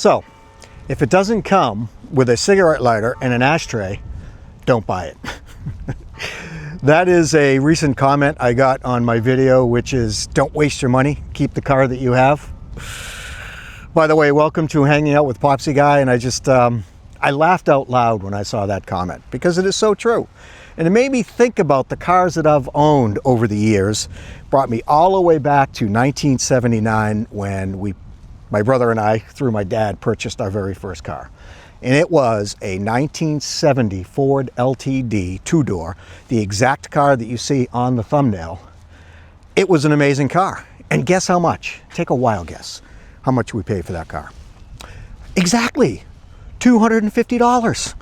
So, if it doesn't come with a cigarette lighter and an ashtray, don't buy it. That is a recent comment I got on my video, which is don't waste your money, keep the car that you have. By the way, welcome to Hanging Out with Popsy Guy, and I laughed out loud when I saw that comment because it is so true. And it made me think about the cars that I've owned over the years. Brought me all the way back to 1979 when my brother and I, through my dad, purchased our very first car. And it was a 1970 Ford LTD two-door, the exact car that you see on the thumbnail. It was an amazing car. And guess how much? Take a wild guess. How much we paid for that car? Exactly, $250.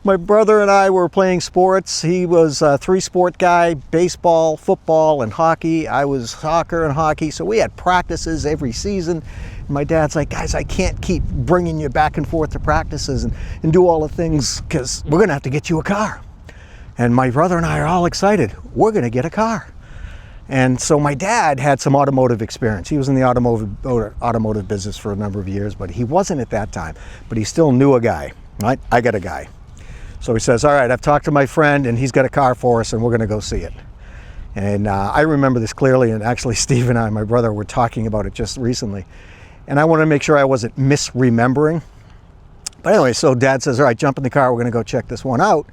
My brother and I were playing sports. He was a three-sport guy, baseball, football, and hockey. I was soccer and hockey, so we had practices every season. My dad's like, guys, I can't keep bringing you back and forth to practices and do all the things because we're going to have to get you a car. And my brother and I are all excited. We're going to get a car. And so my dad had some automotive experience. He was in the automotive business for a number of years, but he wasn't at that time. But he still knew a guy, right? I got a guy. So he says, all right, I've talked to my friend and he's got a car for us and we're going to go see it. And I remember this clearly, and actually Steve and I, my brother, were talking about it just recently. And I want to make sure I wasn't misremembering. But anyway, so Dad says, all right, jump in the car. We're going to go check this one out.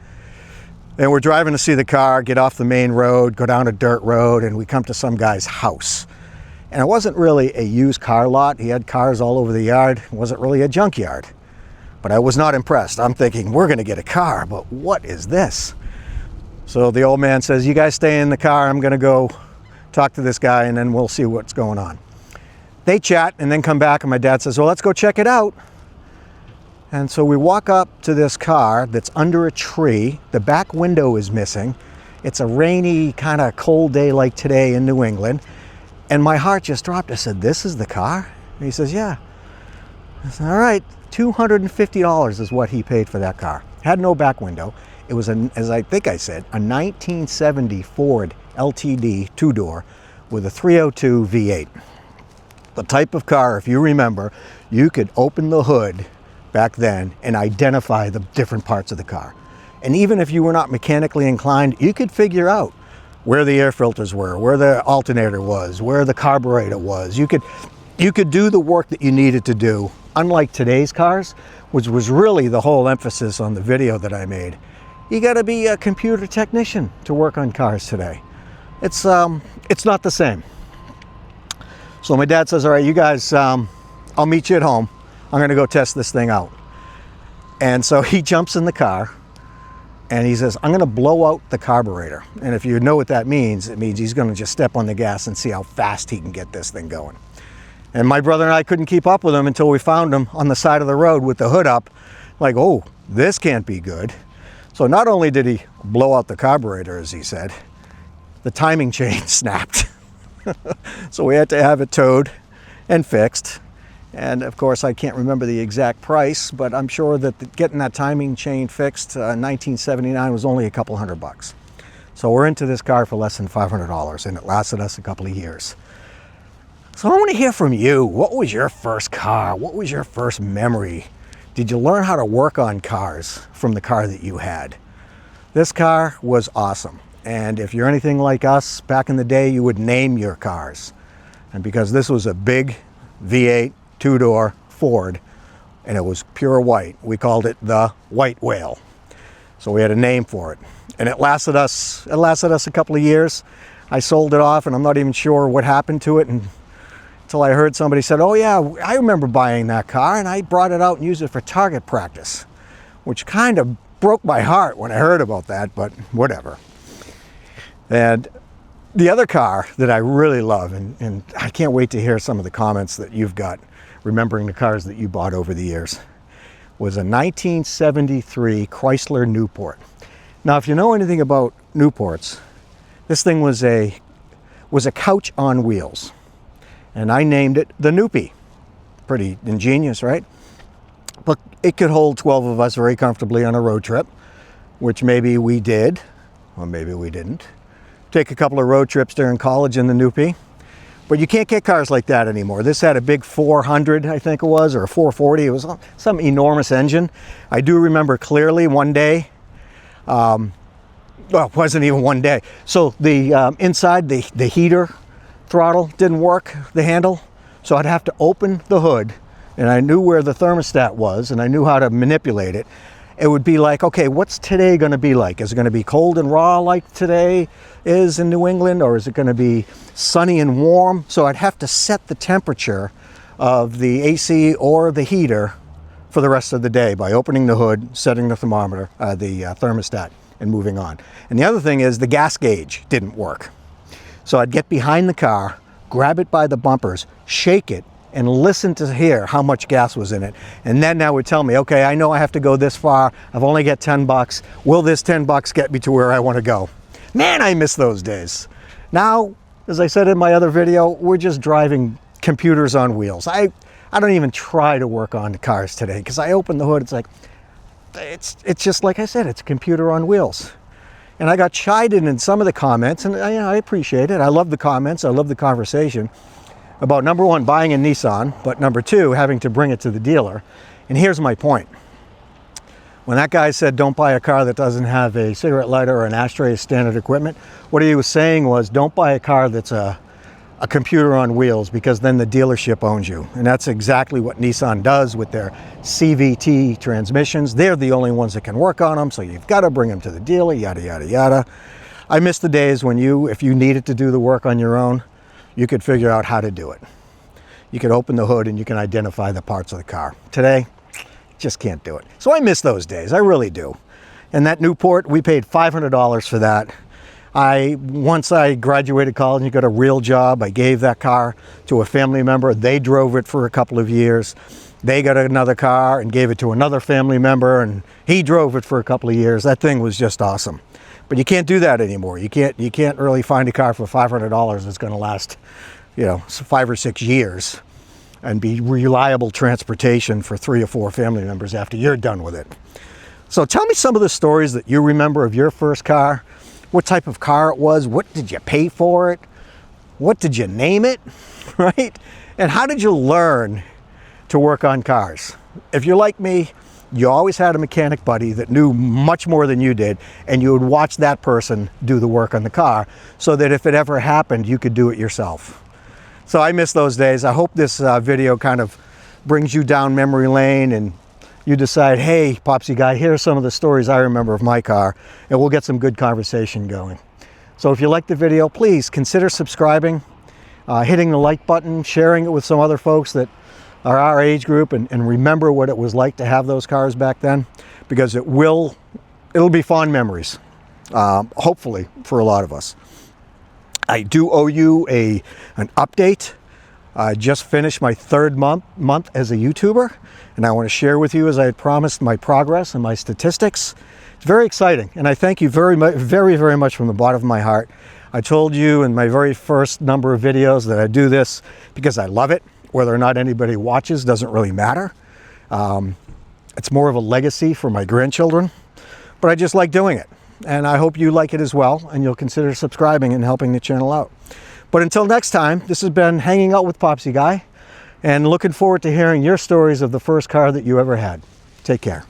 And we're driving to see the car, get off the main road, go down a dirt road, and we come to some guy's house. And it wasn't really a used car lot. He had cars all over the yard. It wasn't really a junkyard. But I was not impressed. I'm thinking, we're going to get a car, but what is this? So the old man says, you guys stay in the car. I'm going to go talk to this guy, and then we'll see what's going on. They chat and then come back, and my dad says, well, let's go check it out. And so we walk up to this car that's under a tree. The back window is missing. It's a rainy, kind of cold day like today in New England. And my heart just dropped. I said, this is the car? And he says, yeah. I said, all right, $250 is what he paid for that car. Had no back window. It was, as I think I said, a 1970 Ford LTD two-door with a 302 V8. The type of car, if you remember, you could open the hood back then and identify the different parts of the car. And even if you were not mechanically inclined, you could figure out where the air filters were, where the alternator was, where the carburetor was. You could do the work that you needed to do, unlike today's cars, which was really the whole emphasis on the video that I made. You got to be a computer technician to work on cars today. It's not the same. So my dad says, all right, you guys, I'll meet you at home. I'm going to go test this thing out. And so he jumps in the car and he says, I'm going to blow out the carburetor. And if you know what that means, it means he's going to just step on the gas and see how fast he can get this thing going. And my brother and I couldn't keep up with him until we found him on the side of the road with the hood up. Like, oh, this can't be good. So not only did he blow out the carburetor, as he said, the timing chain snapped. So we had to have it towed and fixed. And of course, I can't remember the exact price, but I'm sure that getting that timing chain fixed in 1979 was only a couple $100. So we're into this car for less than $500, and it lasted us a couple of years. So I want to hear from you. What was your first car? What was your first memory? Did you learn how to work on cars from the car that you had? This car was awesome. And if you're anything like us, back in the day, you would name your cars. And because this was a big V8 two-door Ford, and it was pure white, we called it the White Whale. So we had a name for it. And it lasted us a couple of years. I sold it off, and I'm not even sure what happened to it until I heard somebody said, oh yeah, I remember buying that car, and I brought it out and used it for target practice, which kind of broke my heart when I heard about that, but whatever. And the other car that I really love, and I can't wait to hear some of the comments that you've got remembering the cars that you bought over the years, was a 1973 Chrysler Newport. Now, if you know anything about Newports, this thing was a couch on wheels. And I named it the Newpie. Pretty ingenious, right? But it could hold 12 of us very comfortably on a road trip, which maybe we did, or maybe we didn't. Take a couple of road trips during college in the Newpie. But you can't get cars like that anymore. This had a big 400, I think it was, or a 440. It was some enormous engine. I do remember clearly one day, well, it wasn't even one day. So the inside, the heater throttle didn't work, the handle. So I'd have to open the hood, and I knew where the thermostat was, and I knew how to manipulate it. It would be like, okay, what's today going to be like? Is it going to be cold and raw like today is in New England, or is it going to be sunny and warm? So I'd have to set the temperature of the AC or the heater for the rest of the day by opening the hood, setting the thermometer, the thermostat, and moving on. And the other thing is the gas gauge didn't work. So I'd get behind the car, grab it by the bumpers, shake it, and listen to hear how much gas was in it. And then that would tell me, okay, I know I have to go this far. I've only got 10 bucks. Will this 10 bucks get me to where I want to go? Man, I miss those days. Now, as I said in my other video, we're just driving computers on wheels. I don't even try to work on the cars today, because I open the hood, it's like, it's just like I said, it's a computer on wheels. And I got chided in some of the comments, and I appreciate it. I love the comments. I love the conversation about, number one, buying a Nissan, but number two, having to bring it to the dealer. And here's my point. When that guy said, don't buy a car that doesn't have a cigarette lighter or an ashtray as standard equipment, what he was saying was, don't buy a car that's a computer on wheels, because then the dealership owns you. And that's exactly what Nissan does with their CVT transmissions. They're the only ones that can work on them, so you've got to bring them to the dealer, yada, yada, yada. I miss the days when if you needed to do the work on your own, you could figure out how to do it. You could open the hood and you can identify the parts of the car. Today, just can't do it. So I miss those days, I really do. And that Newport, we paid $500 for that. Once I graduated college and got a real job, I gave that car to a family member. They drove it for a couple of years. They got another car and gave it to another family member, and he drove it for a couple of years. That thing was just awesome. But you can't do that anymore. You can't really find a car for $500 that's going to last, 5 or 6 years and be reliable transportation for 3 or 4 family members after you're done with it. So tell me some of the stories that you remember of your first car. What type of car it was? What did you pay for it? What did you name it? Right? And how did you learn to work on cars? If you're like me, you always had a mechanic buddy that knew much more than you did, and you would watch that person do the work on the car so that if it ever happened, you could do it yourself. So I miss those days. I hope this video kind of brings you down memory lane and you decide, hey, Popsy guy, here's some of the stories I remember of my car, and we'll get some good conversation going. So if you like the video, please consider subscribing, hitting the like button, sharing it with some other folks that are our age group, and remember what it was like to have those cars back then, because it'll be fond memories, hopefully, for a lot of us. I do owe you an update. I just finished my 3rd month as a YouTuber, and I want to share with you, as I had promised, my progress and my statistics. It's very exciting, and I thank you very, very much from the bottom of my heart. I told you in my very first number of videos that I do this because I love it. Whether or not anybody watches doesn't really matter. It's more of a legacy for my grandchildren, but I just like doing it. And I hope you like it as well, and you'll consider subscribing and helping the channel out. But until next time, this has been Hanging Out with Popsy Guy, and looking forward to hearing your stories of the first car that you ever had. Take care.